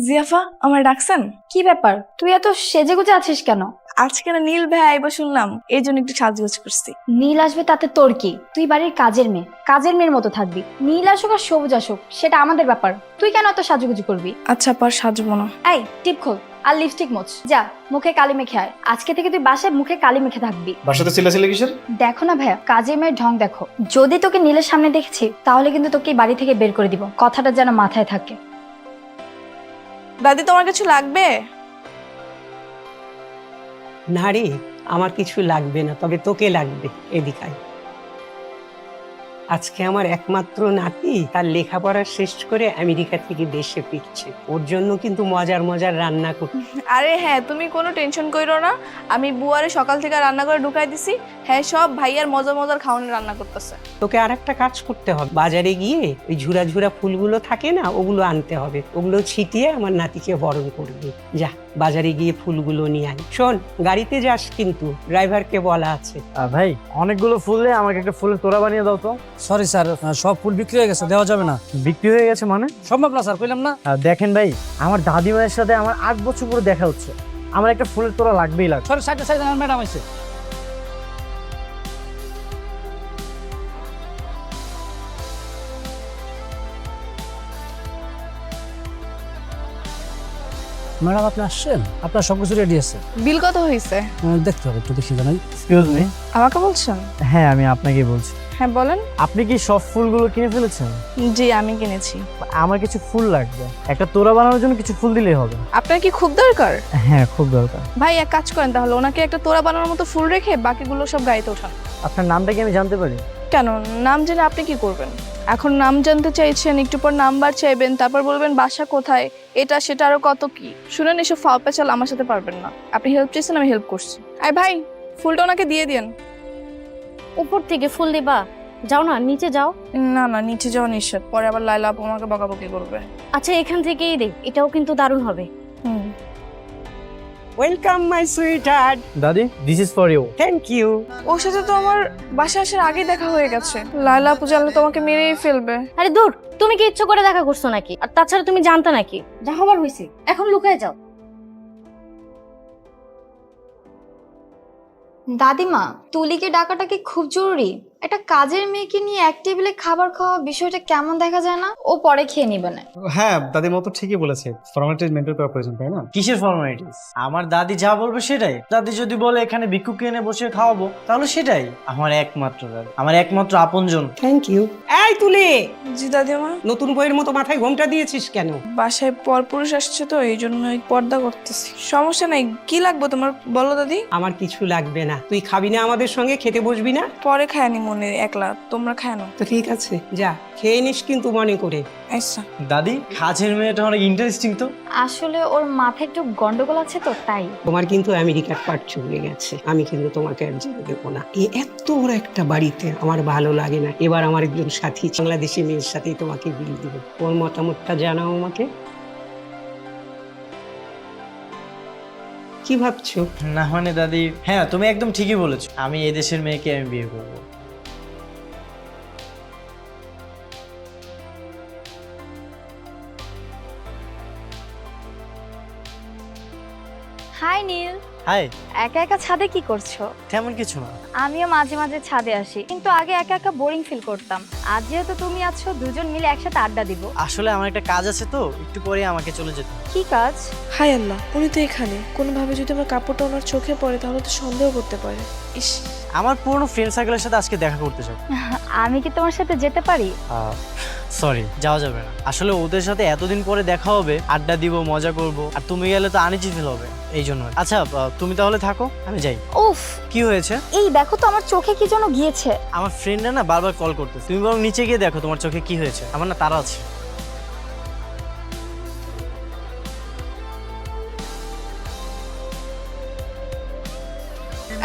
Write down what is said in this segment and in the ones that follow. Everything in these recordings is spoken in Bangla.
জিয়াফা আমার ডাকছেন? কি ব্যাপার, তুই এত সেজেগুজে আছিস কেন? আজকে না নীল ভাই আইবা শুনলাম, এই জন্য একটু সাজগোজ করছি। নীল আসবে তাতে তোর কি? তুই বাড়ির কাজের মেয়ের মতো থাকবি। নীল আসুক আর সবুজ আসুক সেটা আমাদের ব্যাপার, তুই কেন এত সাজুগুজু করবি? আচ্ছা পর সাজবো না। এই টিপ খোল আর লিপস্টিক মোছ, যা মুখে কালি মেখে আয়। আজকে থেকে তুই বাসায় মুখে কালি মেখে থাকবি। বাসাতে চিল্লাচিল্লি কিসের? দেখো না ভাইয়া, কাজের মেয়ের ঢং দেখো। যদি তোকে নীলের সামনে দেখেছি তাহলে কিন্তু তোকে এই বাড়ি থেকে বের করে দিব, কথাটা যেন মাথায় থাকে। দাদি তোমার কিছু লাগবে? না রে, আমার কিছু লাগবে না, তবে তোকে লাগবে। এদিকায় আজকে আমার একমাত্র নাতি তার লেখাপড়া শেষ করে আমেরিকা থেকে দেশে ফিরছে। ওর জন্য কিন্তু মজার মজার রান্না করতে। আরে হ্যাঁ, তুমি কোনো টেনশন কইরো না, আমি বুয়ারে সকাল থেকে রান্না করে ঢুকাই দিছি। হ্যাঁ, সব ভাইয়ার মজার মজার খাওয়ানোর রান্না করতেছে। তোকে আর একটা কাজ করতে হবে, বাজারে গিয়ে ওই ঝুরা ঝুরা ফুলগুলো থাকে না, ওগুলো আনতে হবে। ওগুলো ছিটিয়ে আমার নাতিকে বরণ করবে। যা বাজারে গিয়ে ফুলগুলো নিয়ে আয়। শোন, গাড়িতে যাস কিন্তু, ড্রাইভারকে বলা আছে। ভাই অনেকগুলো ফুল দিয়ে আমাকে একটা ফুলের তোড়া বানিয়ে দাও তো। সরি স্যার, সব ফুল বিক্রি হয়ে গেছে, দেওয়া যাবে না। বিক্রি হয়ে গেছে মানে? সম্ভব না স্যার, কইলাম না। দেখেন ভাই, আমার দাদিমায়ের সাথে আমার 8 বছর পরে দেখা হচ্ছে, আমার একটা ফুলের তোড়া লাগবেই লাগবে। সরি, সাইড ম্যাডাম আইছে। ম্যাডাম আপনি আসছেন, আপনার সবকিছু রেডি আছে। বিল কত হয়েছে? দেখতে হবে, একটু দেখি জানাই। Excuse me. আমাকে বলছেন? হ্যাঁ আমি আপনাকে বলছি। হ্যাঁ বলেন। আপনি কি সব ফুলগুলো কিনে ফেলেছেন? জি আমি কিনেছি। আমার কিছু ফুল লাগবে, একটা তোড়া বানানোর জন্য কিছু ফুল দিলেই হবে। আপনার কি খুব দরকার? হ্যাঁ খুব দরকার। ভাই এক কাজ করেন তাহলে, ওনাকে একটা তোড়া বানানোর মতো ফুল রেখে বাকিগুলো সব গাড়িতে ওঠান। আপনার নামটা কি আমি জানতে পারি? কেন, নাম জেনে আপনি কি করবেন? এখন নাম জানতে চাইছেন, একটু পর নাম্বার চাইবেন, তারপর বলবেন বাসা কোথায়, এটা সেটা আরো কত কি। শুনেন, এসব ফাও পেঁচাল আমার সাথে পারবেন না। আপনি হেল্প চেয়েছেন, আমি হেল্প করছি। আরে ভাই, ফুলটা ওনাকে দিয়ে দিন। উপর থেকে ফুল দিবা? যাও না, নিচে যাও। না না, নিচে যাওয়া নিষেধ, পরে আবার লাইলা আপু আমাকে বকাবকি করবে। আচ্ছা এখান থেকেই দে, এটাও কিন্তু দারুণ হবে। হুম। Welcome my sweet heart. দাদি, this is for you. Thank you. ওর সাথে তো আমার বাসা আসার আগেই দেখা হয়ে গেছে। লাইলা আপু জানলে তোমাকে মেরেই ফেলবে। আরে দূর, তুমি কি ইচ্ছে করে দেখা করছো নাকি? আর তাছাড়া তুমি জানতা নাকি? যা হবার হয়েছে, এখন লুকায় যাও। দাদিমা, তুলিকে ডাকাটা কি খুব জরুরি? একটা কাজের মেয়েকে নিয়ে এক টেবিলে খাবার খাওয়া বিষয়টা কেমন দেখা যায় না? ও পরে খেয়ে নিবে না। হ্যাঁ, দাদির মতো ঠিকই বলেছে, ফর্মালিটিজ মেনটেন করা প্রয়োজন, তাই না? কিসের ফর্মালিটিস? আমার দাদি যা বলবে সেটাই। দাদি যদি বলে এখানে ভিক্ষুক এনে বসে খাওয়াবো, তাহলে সেটাই। আমার একমাত্র দাদি, আমার একমাত্র আপনজন। Thank you. এই তুলে, জি দাদিমা। নতুন বইয়ের মতো মাথায় ঘোমটা দিয়েছিস কেন? বাসায় পরপুরুষ আসছে তো, এই জন্যই পর্দা করতেছি। সমস্যা নাই, কি লাগবে তোমার বলো দাদি। আমার কিছু লাগবে না। তুই খাবি না আমাদের সঙ্গে? খেতে বসবি না? পরে খায়নি মনে একলা, তোমরা খায় না। তো ঠিক আছে, যা খেয়ে নিস কিন্তু মনে করে। আচ্ছা। দাদি, কাজের মেয়েটা অনেক ইন্টারেস্টিং তো। আসলে ওর মাথায় একটু গন্ডগোল আছে তো, তাই। তোমার কিন্তু আমেরিকার পাট চলে গেছে, আমি কিন্তু তোমাকে আর যেতে দেবো না। এত বড় একটা বাড়িতে আমার ভালো লাগে না। এবার আমার একজন সাথী বাংলাদেশি মেয়ের সাথেই তোমাকে বিল দেবো। ওর মতামতটা জানাও আমাকে। কি ভাবছো? না মানে দাদি, হ্যাঁ তুমি একদম ঠিকই বলেছো, আমি এই দেশের মেয়েকে আমি বিয়ে করবো। হাই নীল। হাই। একা একা ছাদে কি করছো? তেমন কিছু না। আমিও মাঝে মাঝে ছাদে আসি, কিন্তু আগে একা একা বোরিং ফিল করতাম। আজ যেহেতু তুমি আছো, দুজন মিলে একসাথে আড্ডা দিব। আসলে আমার একটা কাজ আছে তো, একটু পরে আমাকে চলে যেতে হবে। কি কাজ? হাই আল্লাহ, উনি তো এখানে। কোনোভাবে যদি আমার কাপড়টা ওনার চোখে পড়ে তাহলে তো সন্দেহ করতে পারে। ইস। আমার পুরনো ফ্রেন্ড সার্কেলের সাথে আজকে দেখা করতে যাবো। আমি কি তোমার সাথে যেতে পারি? সরি, যাওয়া যাবে না। আসলে ওদের সাথে এতদিন পরে দেখা হবে, আড্ডা দিব, মজা করব, আর তুমি গেলে তো আনিজি ফিল হবে, এই জন্য। আচ্ছা তুমি তাহলে থাকো, আমি যাই। উফ, কি হয়েছে? এই দেখো তো আমার চোখে কি যেন গিয়েছে। আমার ফ্রেন্ডরা না বারবার কল করতেছে, তুমি বরং নিচে গিয়ে দেখো তোমার চোখে কি হয়েছে। আমার না তারা আছে।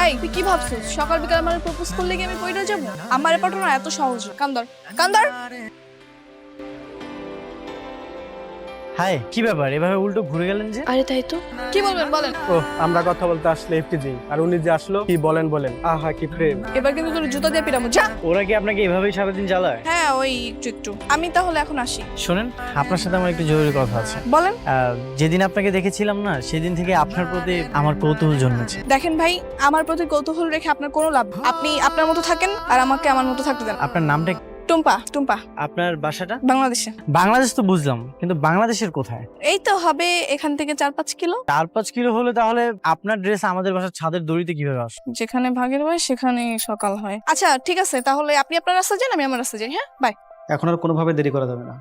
এই তুই কি ভাবছিস, সকাল বিকাল আমার প্রপোজ করলে কি আমি পয়টা যাবো? আমার পাঠানো এত সহজ? কান্দর কান্দর। হাই, কি ব্যাপার এভাবে উল্টো ঘুরে গেলেন যে? আরে তাই তো, কি বলবেন বলেন। ও আমরা কথা বলতে আসলে এফটিজি, আর উনি যে আসলো কি বলেন আহা কি প্রেম। এবার কিন্তু তোর জুতা দিয়ে পিরামো, যা। ওরা কি আপনাকে এভাবেই সারাদিন জ্বালায়? হ্যাঁ ওই একটু আমি তাহলে এখন আসি। শোনেন, আপনার সাথে আমার একটু জরুরি কথা আছে। বলেন। যেদিন আপনাকে দেখেছিলাম না, সেদিন থেকে আপনার প্রতি আমার কৌতূহল জন্মেছে। দেখেন ভাই, আমার প্রতি কৌতূহল রেখে আপনার কোনো লাভ নেই। আপনি আপনার মতো থাকেন আর আমাকে আমার মতো থাকতে দেন। আপনার নামটা? টুম্পা। আপনার বাসাটা? বাংলাদেশে। বাংলাদেশ তো বুঝলাম, কিন্তু বাংলাদেশের কোথায়? এই তো হবে এখান থেকে 4-5 কিলো। 4-5 কিলো হলে তাহলে আপনার ড্রেস আমাদের বাসার ছাদের দড়িতে কিভাবে আসে? যেখানে ভাগের হয় সেখানে সকাল হয়। আচ্ছা ঠিক আছে, তাহলে আপনি আপনার রাস্তা যান, আমি আমার রাস্তা যাই। হ্যাঁ বাই। এখন আর কোনোভাবে দেরি করা যাবে না।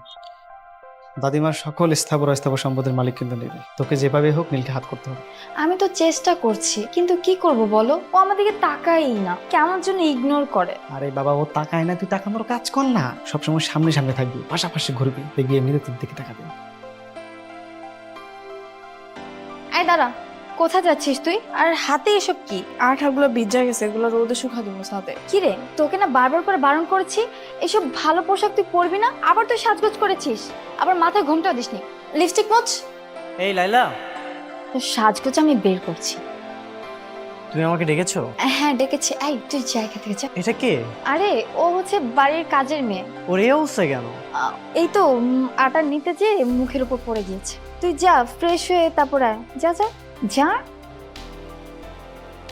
দাদিমার সকল স্থাবর অস্থাবর সম্পদের মালিক কিন্তু নীল। তোকে যেভাবে হোক নীলকে হাত করতে হবে। আমি তো চেষ্টা করছি, কিন্তু কি করব বলো, ও আমার দিকে তাকায়ই না, কেমন যেন ইগনোর করে। আরে বাবা, ও তাকায় না, তুই তাকানোর কাজ কর না। সবসময় সামনে সামনে থাকবি, পাশাপাশি ঘুরবি, এগিয়ে এমনিতে তোর দিকে তাকাবি। এই দাঁড়া, কোথায় যাচ্ছিস তুই? আর হাতে এসব কি? আঠাগুলো ভিজা গেছে, এগুলো রোদে শুকা দিব সাথে। কি রে, তোকে না বারবার করে বারণ করেছি এসব ভালো পোশাক তুই পরবি না, আবার তুই সাজগোজ করেছিস, আবার মাথায় ঘোমটা দিসনি, লিপস্টিক মোচ। এই লাইলা, তোর সাজগোজ আমি বের করছি। তুমি আমাকে ডেকেছো? হ্যাঁ ডেকেছি। এই তুই জায়গা থেকে যা। এটা কে? আরে ও হচ্ছে বাড়ির কাজের মেয়ে। ওর এই অবস্থা কেন? এই তো আটা নিতে যে মুখের উপর পড়ে গিয়েছে। তুই যা ফ্রেশ হয়ে তারপর আয়। যা যা যা।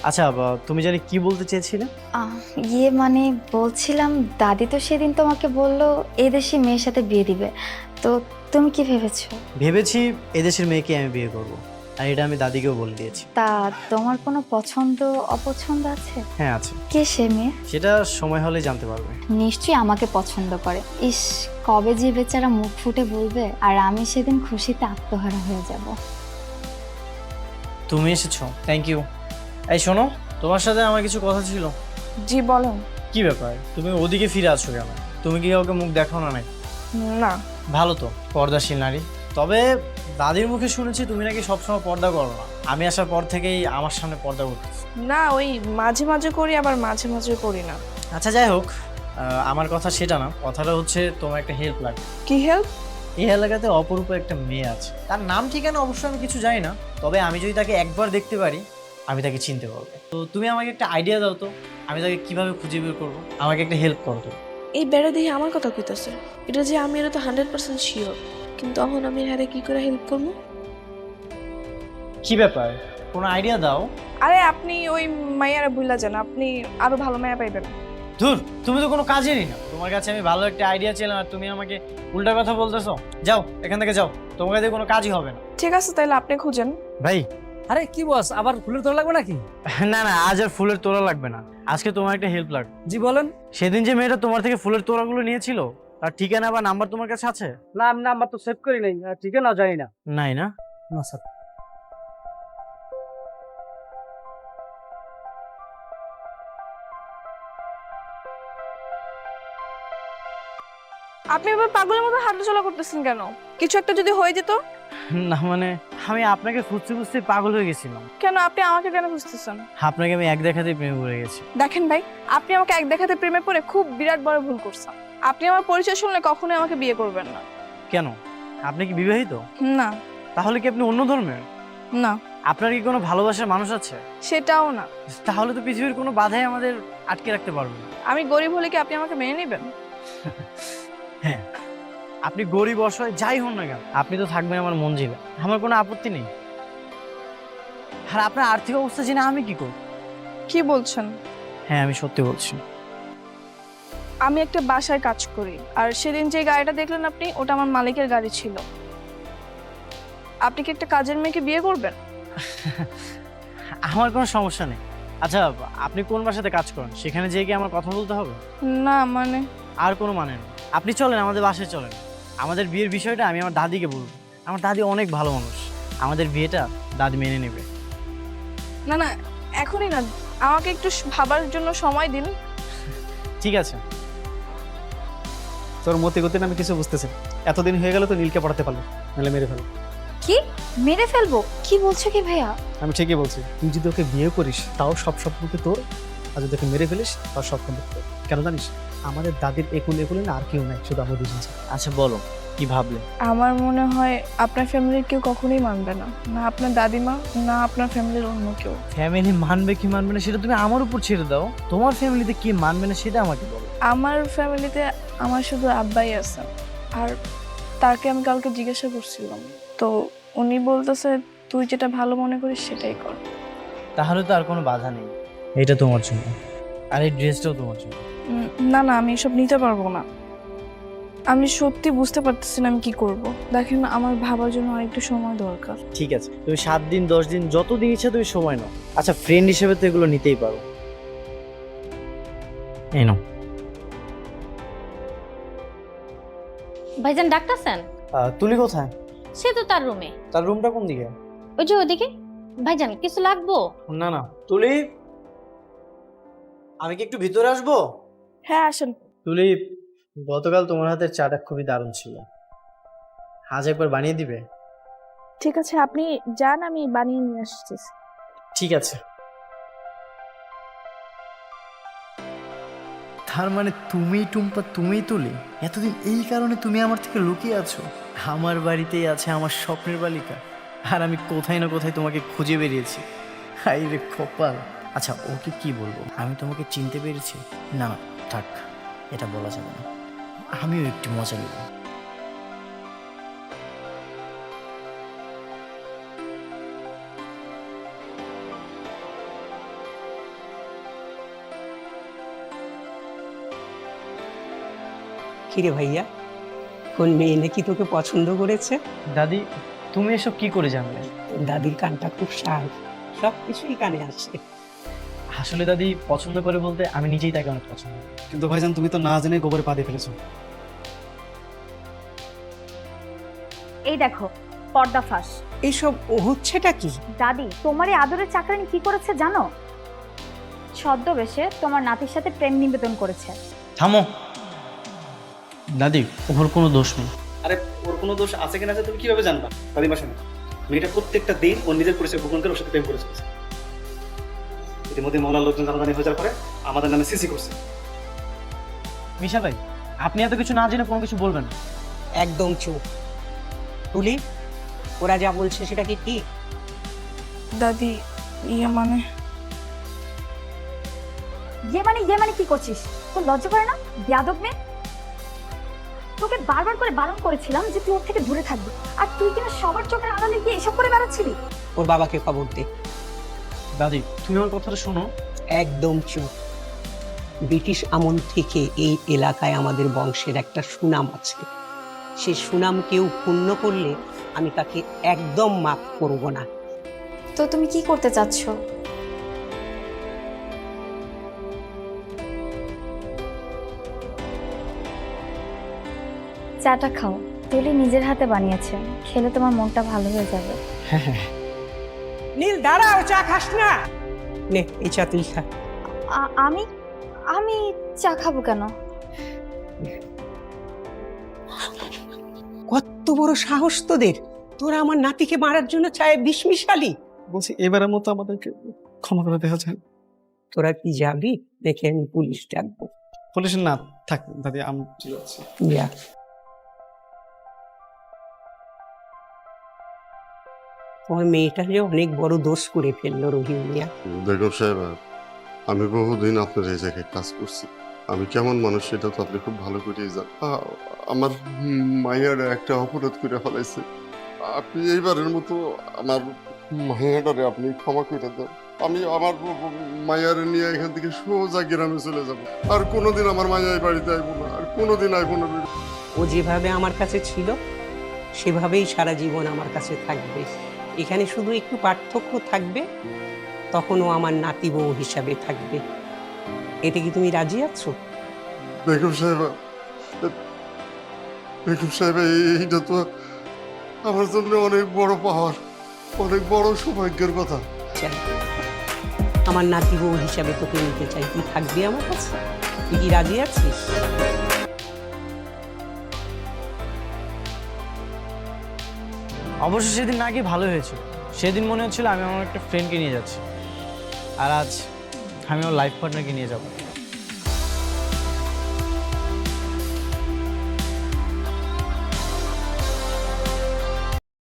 আচ্ছা, তুমি জানি কি বলতে চেয়েছিলে? ইয়ে মানে বলছিলাম, দাদি তো সেদিন তোমাকে বললো এদেশি মেয়ের সাথে বিয়ে দিবে, তো তুমি কি ভেবেছো? ভেবেছি এদেশের মেয়েকে আমি বিয়ে করব, আর এটা আমি দাদিকেও বলে দিয়েছি। তা তোমার কোনো পছন্দ অপছন্দ আছে? হ্যাঁ আছে। কে সে মেয়ে? সেটা সময় হলে জানতে পারবে। নিশ্চয়ই আমাকে পছন্দ করে। ইস, কবে যে বেচারা মুখ ফুটে বলবে, আর আমি সেদিন খুশিতে আত্মহারা হয়ে যাব। তুমি এসেছো, থ্যাংক ইউ। এই শোনো, তোমার সাথে আমার কিছু কথা ছিল। জি বলেন। কি ব্যাপার, তুমি ওদিকে ফিরে আছো কেন? তুমি কি কাউকে মুখ দেখাও না নাকি? না। ভালো তো, পর্দাশীল নারী। তবে দাদির মুখে শুনেছি তুমি নাকি সবসময় পর্দা করো না। আমি আসার পর থেকেই আমার সামনে পর্দা করতেছি। না, ওই মাঝে মাঝে করি, আবার মাঝে মাঝে করি না। আচ্ছা যাই হোক, আমার কথা সেটা না, কথাটা হচ্ছে তোমার একটা হেল্প লাগবে। কি হেল্প? এই এলাকাতে অপরূপ একটা মেয়ে আছে, তার নাম ঠিকানা অবশ্য আমি কিছু জানি না, তবে আমি যদি তাকে একবার দেখতে পারি আমি তাকে চিনতে পারবো। তো তুমি আমাকে একটা আইডিয়া দাও তো, আমি তাকে কিভাবে খুঁজে বের করবো। আমাকে একটা হেল্প করো তো। এই বেড়া দিয়ে আমার কথা কইতাছে, এটা যে আমি এটা তো 100% শিওর, কিন্তু তখন আমি হারে কি করে হেল্প করবো? কি ব্যাপার, কোনো আইডিয়া দাও। আরে আপনি ওই মাইয়ারা ভুলা যান, আপনি আরো ভালো মায়া পাইবেন। ধুর, তুমি তো কোনো কাজেরই না। তোমার কাছে আমি ভালো একটা আইডিয়া ছিলাম আর তুমি আমাকে উল্টা কথা বলতেছো। যাও এখান থেকে যাও, তোমার কাছে কোনো কাজই হবে না। ঠিক আছে, তাহলে আপনি খুঁজেন। ভাই, আরে কি বস, আবার ফুলের তোলা লাগবে নাকি? না না, আজ আর ফুলের তোড়া লাগবে না, আজকে তোমার একটা হেল্প লাগবে। জি বলেন। সেদিন যে মেয়েটা তোমার থেকে ফুলের তোড়াগুলো নিয়েছিল, তার ঠিকানা বা নাম্বার তোমার কাছে আছে? না, আমি নাম্বার তো সেভ করি নাই, ঠিক না, জানি না। নাই না? না স্যার। আপনি এবার পাগলের মতো হাঁটাচলা করতেছেন কেন? কিছু একটা যদি হয়ে যেত? না মানে, আমি আপনাকে খুঁজতে খুঁজতে পাগল হয়ে গেছিলাম। কেন আপনি আমাকে কেন খুঁজতেছেন? আপনাকে আমি এক দেখাতেই প্রেমে পড়ে গেছি। দেখেন ভাই, আপনি আমাকে এক দেখাতে প্রেমে পড়ে খুব বিরাট বড় ভুল করছেন। আপনি আমার পরিচয় শুনলে কখনোই আমাকে বিয়ে করবেন না। কেন, আপনি কি বিবাহিত? না। তাহলে কি আপনি অন্য ধর্মের? না। আপনার কি কোনো ভালোবাসার মানুষ আছে? সেটাও না। তাহলে তো পৃথিবীর কোনো বাধাই আমাদের আটকে রাখতে পারবে না। আমি গরিব হলে কি আপনি আমাকে মেনে নেবেন? হ্যাঁ, আপনি গরিব অসহায় যাই হন না কেন, আপনি তো থাকবেন আমার মঞ্জিলে, আমার কোনো আপত্তি নেই। আর আপনার আর্থিক অবস্থা জেনে আমি কি করব? কি বলছেন? হ্যাঁ, আমি সত্যি বলছি। আমি একটা বাসায় কাজ করি, আর সেদিন যে গাড়িটা দেখলেন আপনি, ওটা আমার মালিকের গাড়ি ছিল। আপনি কি একটা কাজের মেয়েকে বিয়ে করবেন? আমার কোনো সমস্যা নেই। আচ্ছা, আপনি কোন বাসাতে কাজ করেন? সেখানে যেয়ে কি আমার কথা বলতে হবে? না মানে। আর কোনো মানে নেই, আপনি চলেন আমাদের বাসায় চলেন। আমাদের বিয়ের বিষয়টা আমি আমার দাদিকে বলবো। আমার দাদি অনেক ভালো মানুষ, আমাদের বিয়েটা দাদি মেনে নেবে। না না, এখনই না, আমাকে একটু ভাবার জন্য সময় দিন। ঠিক আছে। তোর মতি গতি আমি কিছু বুঝতেছি না। এতদিন হয়ে গেল তো নীলকে পড়াতে পারলো, নাহলে মেরে ফেলো। কি মেরে ফেলবো? কি বলছো কি ভাইয়া? আমি ঠিকই বলছি, তুই যদি ওকে বিয়ে করিস তাও সব সম্পত্তি তোর, আর যদি ওকে মেরে ফেলিস তাও সব সম্পত্তি তোর। কেন জানিস? আমাদের দাদির একুলে একুলে না আর কেউ নাই, শুধু আমরা দুজন ছাড়া। আচ্ছা বলো কি ভাবলে? আমার মনে হয় আপনার ফ্যামিলির কেউ কখনোই মানবে না, না আপনার দাদিমা না আপনার ফ্যামিলির অন্য কেউ। ফ্যামিলি মানবে কি মানবে না সেটা তুমি আমার উপর ছেড়ে দাও। তোমার ফ্যামিলিতে কি মানবে না সেটা আমাকে বলো। আমার ফ্যামিলিতে আমার শুধু আব্বাই আছে, আর তাকে আমি কালকে জিজ্ঞাসা করছিলাম, তো উনি বলতেছে তুই যেটা ভালো মনে করিস সেটাই কর। তাহলে তো আর কোনো বাধা নেই, এটা তোমার জন্য, আর এই ড্রেসটাও তোমার জন্য। না না, আমি এসব নিতে পারবো না। আমি সত্যি বুঝতে পারতেছি না আমি কি করব। দেখেন আমার ভাবার জন্য আরেকটু সময় দরকার। ঠিক আছে, তুমি 7 দিন 10 দিন যত দিন ইচ্ছা তুমি সময় নাও। আচ্ছা ফ্রেন্ড হিসেবে তো এগুলো নিতেই পারো। এই নাও। ভাইজান ডাকতেছেন? তুলি কোথায়? সে তো তার রুমে। তার রুমটা কোন দিকে? ওই যে ওদিকে। ভাইজান কিছু লাগবো? না না তুলি, আমি কি একটু ভিতরে আসবো? হ্যাঁ আসেন। তুলি, গতকাল তোমার হাতের চাটা খুবই দারুণ ছিল, আজ একবার বানিয়ে দিবে? ঠিক আছে, আপনি যান, আমি বানিয়ে নিয়ে আসছি। ঠিক আছে। তার মানে তুমি টুম্পা, তুমি তুলি, এতদিন এই কারণে তুমি আমার থেকে লুকিয়ে আছো। আমার বাড়িতেই আছে আমার স্বপ্নের বালিকা, আর আমি কোথায় না কোথায় তোমাকে খুঁজে বেরিয়েছি। হাই রে কপাল। আচ্ছা ওকে কি বলবো, আমি তোমাকে চিনতে পেরেছি? না না থাক, এটা বলা যাবে না, আমিও একটু মজা নেব। কিরে ভাইয়া, কোন মেয়ে নাকি তোকে পছন্দ করেছে? দাদি তুমি এসব কি করে জানলে? দাদির কানটা খুব শার্প, সব কিছুই কানে আসে। আসলে দাদি পছন্দ করে বলতে আমি নিজেই তাকে অনেক পছন্দ করি। কিন্তু ভাইজান তুমি তো না জেনে গোবরে পা দিয়ে ফেলেছো। এই দেখো পর্দা ফাঁস। এইসব হচ্ছেটা কি? দাদি তোমার এই আদরের চাকরানি কি করেছে জানো? ছদ্মবেশে তোমার নাতির সাথে প্রেম নিবেদন করেছে। থামো দাদি, ওর কোনো দোষ নেই। আরে ওর কোনো দোষ আছে কিনা আছে তুমি কিভাবে জানবা? দাদিমা শোনো, মেয়েটা প্রত্যেকটা দিন ওর নিজের পরিচয় গোপন করে ওর সাথে প্রেম করে চলেছে। ইতিমধ্যে মহলার লোকজন জানাজানি হয়ে যাওয়ার পরে আমাদের নামে সিসি করছে। মিশা ভাই, আপনি এত কিছু না জেনে কোনো কিছু বলবেন না। একদম চুপ। তুলি, ওরা যা বলছে সেটা কি ঠিক? দাদি মানে ইয়ে মানে কি করছিস? তোর লজ্জা করে না? বেয়াদব মেয়ে। তোকে বারবার করে বারণ করেছিলাম যে তুই ওর থেকে দূরে থাকবি, আর তুই কিনা সবার চোখের আড়ালে গিয়ে এসব করে বেড়াচ্ছিলি। ওর বাবাকে খবর দে। দাদি তুমি আমার কথাটা শোনো। একদম চুপ। ব্রিটিশ আমল থেকে এই এলাকায় আমাদের বংশের একটা সুনাম আছে, সেই সুনাম কেউ ক্ষুণ্ণ করলে আমি তাকে একদম মাফ করব না। তো তুমি কি করতে চাচ্ছ? চাটা খাও, তুলি নিজের হাতে বানিয়েছে, খেলে তোমার মনটা ভালো হয়ে যাবে। নীল দাঁড়াও, চা খাস না? নে এই চা তুই খা। আমি আমি চা খাবো কেন? কত বড় সাহস তোদের! তোরা আমার নাতিকে মারার জন্য চায়ে বিষ মিশালি। বলছি এবারের মতো আমাদেরকে ক্ষমা করে দেওয়া যায়। তোরা কি যাবি? দেখে আমি পুলিশ ডাকবো। পুলিশের না থাক দাদি, আমি যাচ্ছি। যা। তোমার মেয়েটা যে অনেক বড় দোষ করে ফেললো রহিম মিয়া। বেগম সাহেব, আমি বহুদিন আপনার এই জায়গায় কাজ করছি, আমি কেমন মানুষ সেটা তো আপনি খুব ভালো করেই জানেন। আমার মাইয়ার একটা অপরাধ করে ফেলাইছে, আপনি এইবারের মতো আমার মাইয়াটারে আপনি ক্ষমা করে দেন। আমি আমার মাইয়ারে নিয়ে এখান থেকে সোজা গ্রামে চলে যাব, আর কোনোদিন আমার মাইয়া এই বাড়িতে আইব না, আর কোনোদিন আইব না। ও যেভাবে আমার কাছে ছিল সেভাবেই সারা জীবন আমার কাছে থাকবে। এখানে শুধু একটু পার্থক্য থাকবে, তখন ও আমার নাতি বউ হিসাবে থাকবে। এতে কি তুমি রাজি আছো? বেগম সাহেব, বেগম সাহেব, এইটা তো আমার জন্য অনেক বড় পাওয়ার, অনেক বড় সৌভাগ্যের কথা। আমার নাতি বউ হিসাবে তোকে নিতে চাই, তুই থাকবি আমার কাছে? তুই কি রাজি আছিস? অবশ্য সেদিন না গিয়ে ভালো হয়েছিল। সেদিন মনে হচ্ছিল আমি আমার একটা ফ্রেন্ডকে নিয়ে যাচ্ছি, আর আজ আমি আমার লাইফ পার্টনারকে নিয়ে যাবো।